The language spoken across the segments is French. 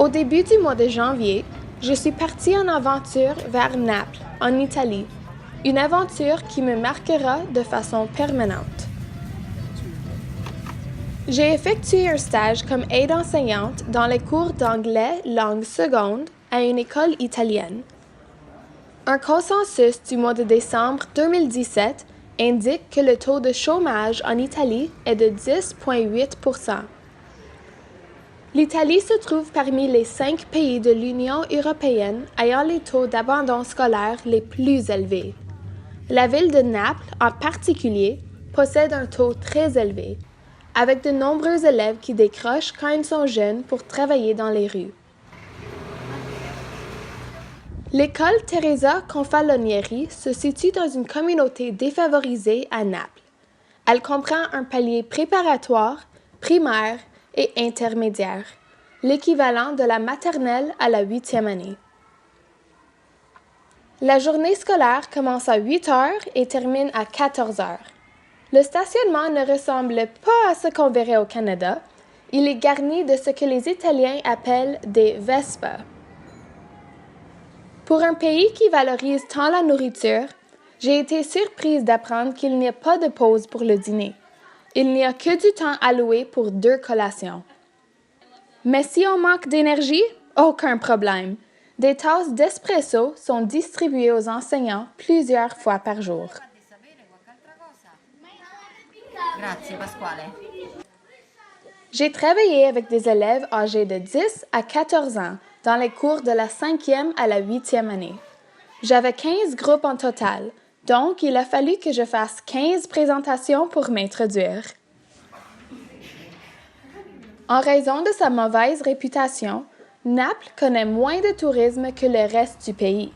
Au début du mois de janvier, je suis partie en aventure vers Naples, en Italie. Une aventure qui me marquera de façon permanente. J'ai effectué un stage comme aide enseignante dans les cours d'anglais langue seconde à une école italienne. Un consensus du mois de décembre 2017 indique que le taux de chômage en Italie est de 10,8%. L'Italie se trouve parmi les 5 pays de l'Union européenne ayant les taux d'abandon scolaire les plus élevés. La ville de Naples, en particulier, possède un taux très élevé, avec de nombreux élèves qui décrochent quand ils sont jeunes pour travailler dans les rues. L'école Teresa Confalonieri se situe dans une communauté défavorisée à Naples. Elle comprend un palier préparatoire, primaire et intermédiaire, l'équivalent de la maternelle à la 8e année. La journée scolaire commence à 8 heures et termine à 14 heures. Le stationnement ne ressemble pas à ce qu'on verrait au Canada. Il est garni de ce que les Italiens appellent des Vespa. Pour un pays qui valorise tant la nourriture, j'ai été surprise d'apprendre qu'il n'y a pas de pause pour le dîner. Il n'y a que du temps alloué pour 2 collations. Mais si on manque d'énergie, aucun problème. Des tasses d'espresso sont distribuées aux enseignants plusieurs fois par jour. Grazie Pasquale. J'ai travaillé avec des élèves âgés de 10 à 14 ans dans les cours de la 5e à la 8e année. J'avais 15 groupes en total, donc il a fallu que je fasse 15 présentations pour m'introduire. En raison de sa mauvaise réputation, Naples connaît moins de tourisme que le reste du pays.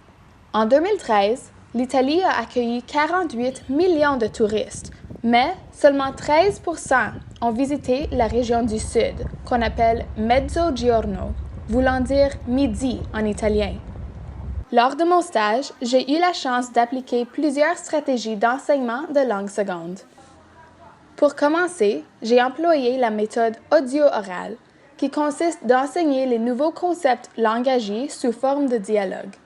En 2013, l'Italie a accueilli 48 millions de touristes, mais seulement 13% ont visité la région du Sud, qu'on appelle Mezzogiorno, voulant dire midi en italien. Lors de mon stage, j'ai eu la chance d'appliquer plusieurs stratégies d'enseignement de langue seconde. Pour commencer, j'ai employé la méthode audio-orale, qui consiste d'enseigner les nouveaux concepts langagiers sous forme de dialogue.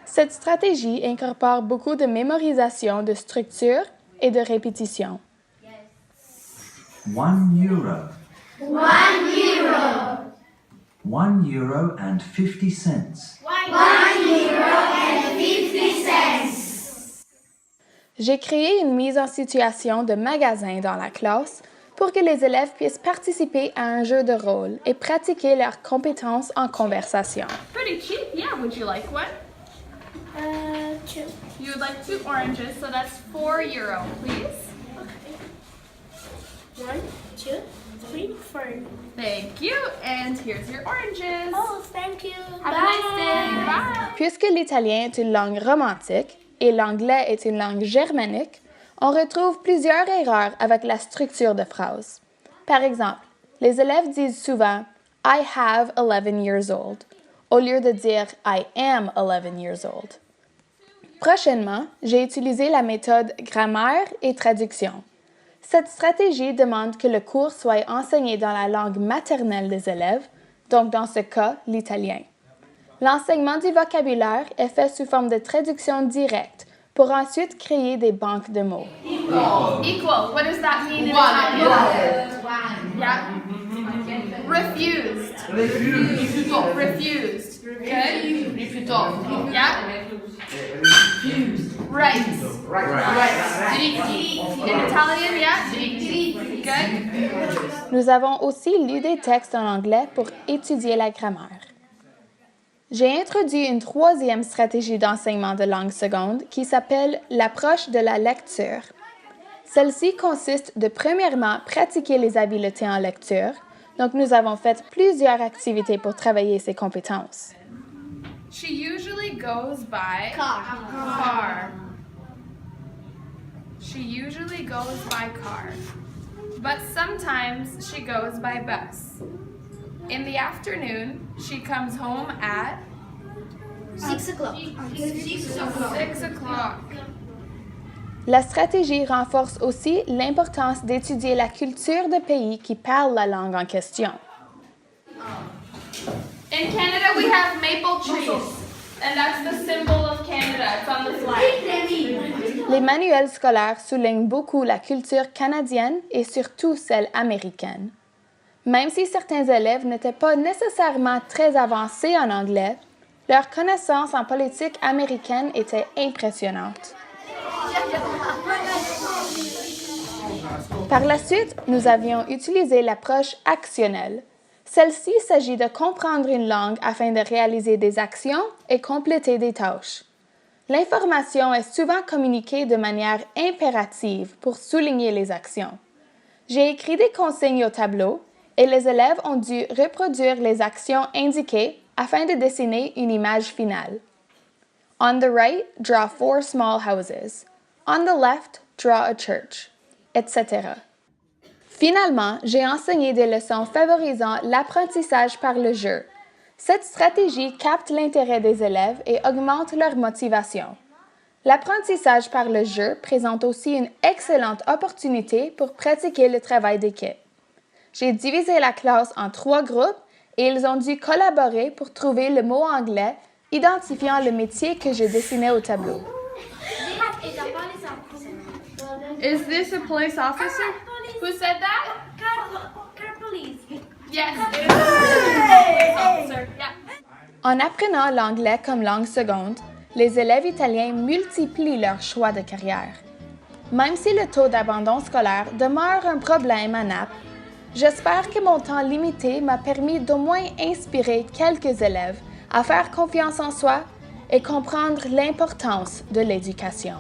Cette stratégie incorpore beaucoup de mémorisation de structure et de répétition. €1. €1. €1 and 50 cents. €1.50. J'ai créé une mise en situation de magasin dans la classe pour que les élèves puissent participer à un jeu de rôle et pratiquer leurs compétences en conversation. Pretty cheap, yeah. Would you like one? 2. You would like 2 oranges, so that's €4, please. 1, 2, 3, 4. Thank you, and here's your oranges. Oh, thank you. Have a nice day. Bye. Puisque l'italien est une langue romantique et l'anglais est une langue germanique, on retrouve plusieurs erreurs avec la structure de phrases. Par exemple, les élèves disent souvent « I have 11 years old » au lieu de dire « I am 11 years old ». Prochainement, j'ai utilisé la méthode grammaire et traduction. Cette stratégie demande que le cours soit enseigné dans la langue maternelle des élèves, donc dans ce cas, l'italien. L'enseignement du vocabulaire est fait sous forme de traduction directe pour ensuite créer des banques de mots. Equal. What does that mean in Italian? Yeah. Refused. Refused. Good. Rifiuto. Yeah. Rights. Diritti. In Italian, yeah. Diritti. Good. Nous avons aussi lu des textes en anglais pour étudier la grammaire. J'ai introduit une 3e stratégie d'enseignement de langue seconde qui s'appelle l'approche de la lecture. Celle-ci consiste de premièrement pratiquer les habiletés en lecture, donc nous avons fait plusieurs activités pour travailler ces compétences. She usually goes by Car. She usually goes by car, but sometimes she goes by bus. In the afternoon, she comes home at 6 o'clock. 6 o'clock. La stratégie renforce aussi l'importance d'étudier la culture de pays qui parlent la langue en question. In Canada, we have maple trees, and that's the symbol of Canada. It's on the flag. Les manuels scolaires soulignent beaucoup la culture canadienne et surtout celle américaine. Même si certains élèves n'étaient pas nécessairement très avancés en anglais, leur connaissance en politique américaine était impressionnante. Par la suite, nous avions utilisé l'approche actionnelle. Celle-ci s'agit de comprendre une langue afin de réaliser des actions et compléter des tâches. L'information est souvent communiquée de manière impérative pour souligner les actions. J'ai écrit des consignes au tableau et les élèves ont dû reproduire les actions indiquées afin de dessiner une image finale. On the right, draw 4 small houses. On the left, draw a church, etc. Finalement, j'ai enseigné des leçons favorisant l'apprentissage par le jeu. Cette stratégie capte l'intérêt des élèves et augmente leur motivation. L'apprentissage par le jeu présente aussi une excellente opportunité pour pratiquer le travail d'équipe. J'ai divisé la classe en 3 groupes et ils ont dû collaborer pour trouver le mot anglais identifiant le métier que je dessinais au tableau. Is this a police officer? Who said that? Car police. Yes, it is a police officer. Yeah. En apprenant l'anglais comme langue seconde, les élèves italiens multiplient leurs choix de carrière. Même si le taux d'abandon scolaire demeure un problème à Naples, j'espère que mon temps limité m'a permis d'au moins inspirer quelques élèves à faire confiance en soi et comprendre l'importance de l'éducation.